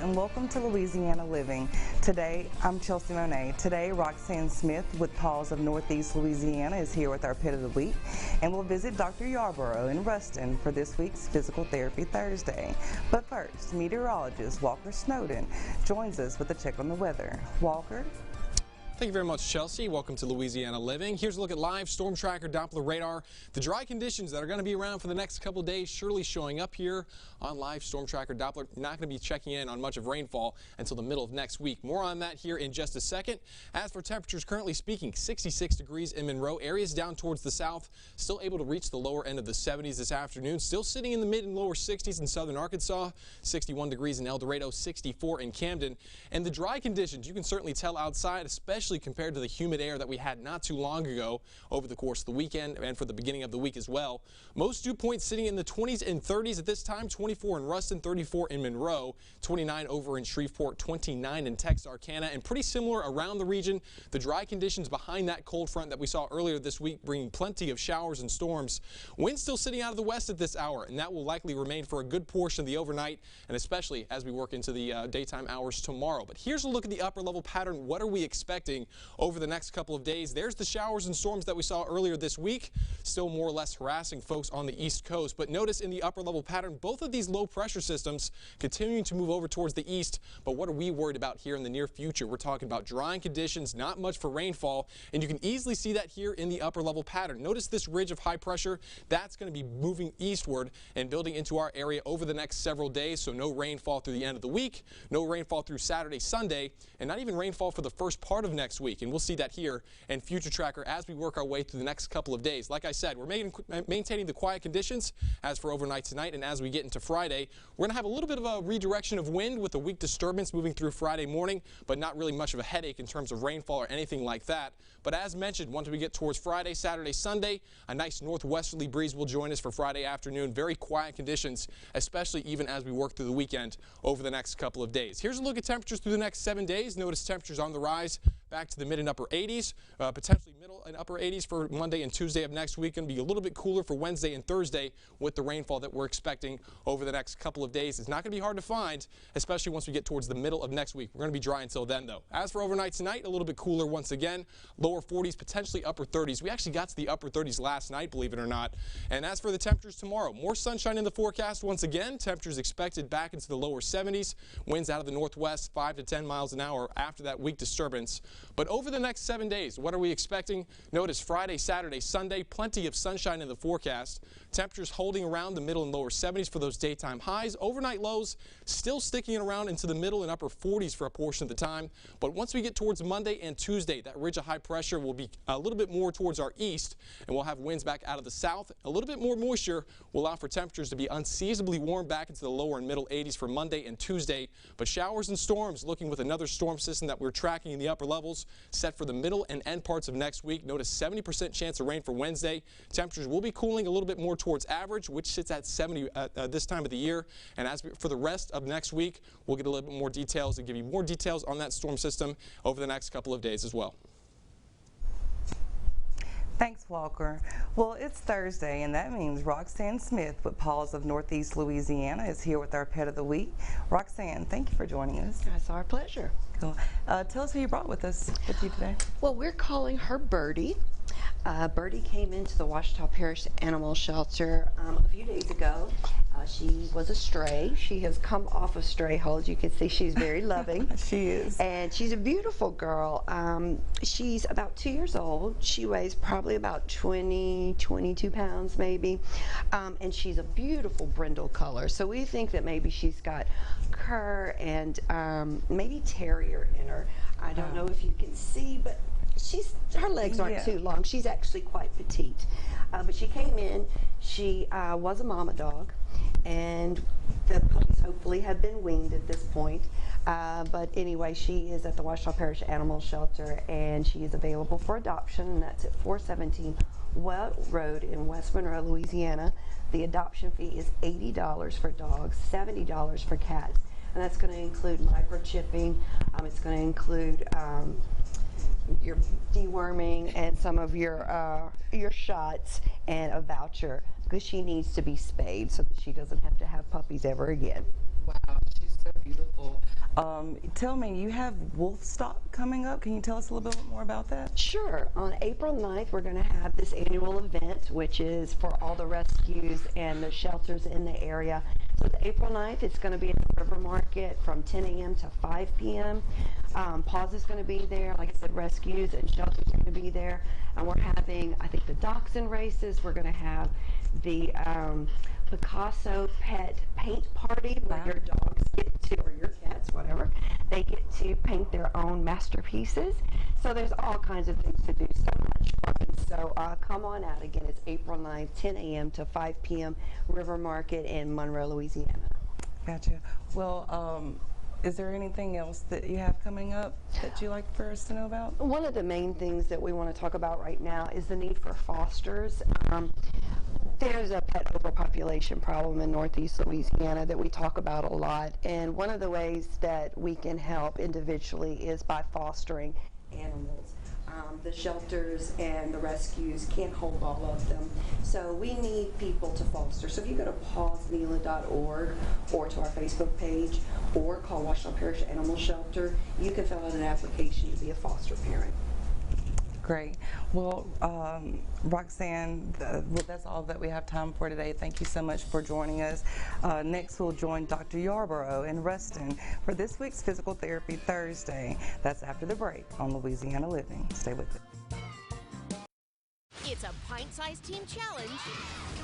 and welcome to Louisiana Living. Today, I'm Chelsea Monet. Today, Roxanne Smith with Paws of Northeast Louisiana is here with our Pet of the Week, and we'll visit Dr. Yarborough in Ruston for this week's Physical Therapy Thursday. But first, meteorologist Walker Snowden joins us with a check on the weather. Walker? Thank you very much, Chelsea. Welcome to Louisiana Living. Here's a look at live storm tracker Doppler radar. The dry conditions that are going to be around for the next couple of days surely showing up here on live storm tracker Doppler. Not going to be checking in on much of rainfall until the middle of next week. More on that here in just a second. As for temperatures currently speaking, 66 degrees in Monroe. Areas down towards the south still able to reach the lower end of the 70s this afternoon. Still sitting in the mid and lower 60s in southern Arkansas. 61 degrees in El Dorado, 64 in Camden. And the dry conditions you can certainly tell outside, especially compared to the humid air that we had not too long ago over the course of the weekend and for the beginning of the week as well. Most dew points sitting in the 20s and 30s at this time, 24 in Ruston, 34 in Monroe, 29 over in Shreveport, 29 in Texarkana, and pretty similar around the region. The dry conditions behind that cold front that we saw earlier this week bringing plenty of showers and storms. Wind still sitting out of the west at this hour, and that will likely remain for a good portion of the overnight and especially as we work into the daytime hours tomorrow. But here's a look at the upper level pattern. What are we expecting over the next couple of days? There's the showers and storms that we saw earlier this week, still more or less harassing folks on the east coast. But notice in the upper level pattern, both of these low pressure systems continuing to move over towards the east. But what are we worried about here in the near future? We're talking about drying conditions, not much for rainfall, and you can easily see that here in the upper level pattern. Notice this ridge of high pressure, that's going to be moving eastward and building into our area over the next several days. So no rainfall through the end of the week, no rainfall through Saturday, Sunday, and not even rainfall for the first part of next week. And we'll see that here in Future Tracker as we work our way through the next couple of days. Like I said, we're maintaining the quiet conditions as for overnight tonight, and as we get into Friday, we're going to have a little bit of a redirection of wind with a weak disturbance moving through Friday morning, but not really much of a headache in terms of rainfall or anything like that. But as mentioned, once we get towards Friday, Saturday, Sunday, a nice northwesterly breeze will join us for Friday afternoon. Very quiet conditions, especially even as we work through the weekend over the next couple of days. Here's a look at temperatures through the next 7 days. Notice temperatures on the rise back to the mid and upper 80s, potentially middle and upper 80s for Monday and Tuesday of next week. Going to be a little bit cooler for Wednesday and Thursday with the rainfall that we're expecting over the next couple of days. It's not going to be hard to find, especially once we get towards the middle of next week. We're going to be dry until then, though. As for overnight tonight, a little bit cooler once again, lower 40s, potentially upper 30s. We actually got to the upper 30s last night, believe it or not. And as for the temperatures tomorrow, more sunshine in the forecast once again. Temperatures expected back into the lower 70s. Winds out of the northwest, 5 to 10 miles an hour after that weak disturbance. But over the next 7 days, what are we expecting? Notice Friday, Saturday, Sunday, plenty of sunshine in the forecast. Temperatures holding around the middle and lower 70s for those daytime highs. Overnight lows still sticking around into the middle and upper 40s for a portion of the time. But once we get towards Monday and Tuesday, that ridge of high pressure will be a little bit more towards our east, and we'll have winds back out of the south. A little bit more moisture will allow for temperatures to be unseasonably warm back into the lower and middle 80s for Monday and Tuesday. But showers and storms, looking with another storm system that we're tracking in the upper levels, set for the middle and end parts of next week. Notice 70% chance of rain for Wednesday. Temperatures will be cooling a little bit more towards average, which sits at 70 at this time of the year. And as for the rest of next week, we'll get a little bit more details and give you more details on that storm system over the next couple of days as well. Thanks, Walker. Well, it's Thursday, and that means Roxanne Smith with Paws of Northeast Louisiana is here with our Pet of the Week. Roxanne, thank you for joining us. It's our pleasure. Cool. Tell us who you brought with you today. Well, we're calling her Birdie. Birdie came into the Ouachita Parish Animal Shelter a few days ago. She was a stray. She has come off of stray hold. You can see she's very loving. She is. And she's a beautiful girl. She's about 2 years old. She weighs probably about 22 pounds maybe. And she's a beautiful brindle color. So we think that maybe she's got cur and maybe terrier in her. I don't know if you can see, but her legs aren't too long. She's actually quite petite. But she came in, she was a mama dog, and the puppies hopefully have been weaned at this point. But anyway, she is at the Ouachita Parish Animal Shelter, and she is available for adoption, and that's at 417 Weld Road in West Monroe, Louisiana. The adoption fee is $80 for dogs, $70 for cats, and that's going to include microchipping. It's going to include your deworming and some of your shots and a voucher, because she needs to be spayed so that she doesn't have to have puppies ever again. Wow, she's so beautiful. Tell me, you have wolf stock coming up. Can you tell us a little bit more about that? Sure. On April 9th, we're going to have this annual event, which is for all the rescues and the shelters in the area. So it's April 9th. It's going to be at the River Market from 10 a.m. to 5 p.m. Paws is going to be there. Like I said, rescues and shelters are going to be there. And we're having, I think, the dachshund races. We're going to have the Picasso pet paint party where your dogs get to, or your cats, whatever, they get to paint their own masterpieces. So there's all kinds of things to do. So much fun. So come on out. Again, it's April 9th, 10 a.m. to 5 p.m. River Market in Monroe, Louisiana. Gotcha. Well, is there anything else that you have coming up that you'd like for us to know about? One of the main things that we want to talk about right now is the need for fosters. There's a pet overpopulation problem in Northeast Louisiana that we talk about a lot, and one of the ways that we can help individually is by fostering animals. The shelters and the rescues can't hold all of them, so we need people to foster. So if you go to pawsnela.org or to our Facebook page or call Washington Parish Animal Shelter, you can fill out an application to be a foster parent. Great. Well, Roxanne, that's all that we have time for today. Thank you so much for joining us. Next, we'll join Dr. Yarborough in Ruston for this week's Physical Therapy Thursday. That's after the break on Louisiana Living. Stay with us. It's a pint-sized team challenge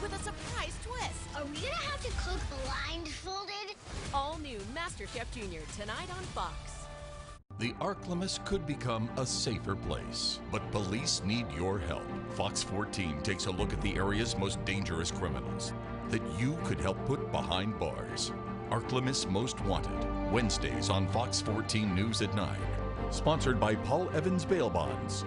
with a surprise twist. Are we gonna have to cook blindfolded? All new Masterchef Junior tonight on Fox. The Arklamas could become a safer place, but police need your help. Fox 14 takes a look at the area's most dangerous criminals that you could help put behind bars. Arklamas Most Wanted, Wednesdays on Fox 14 News at 9. Sponsored by Paul Evans Bail Bonds,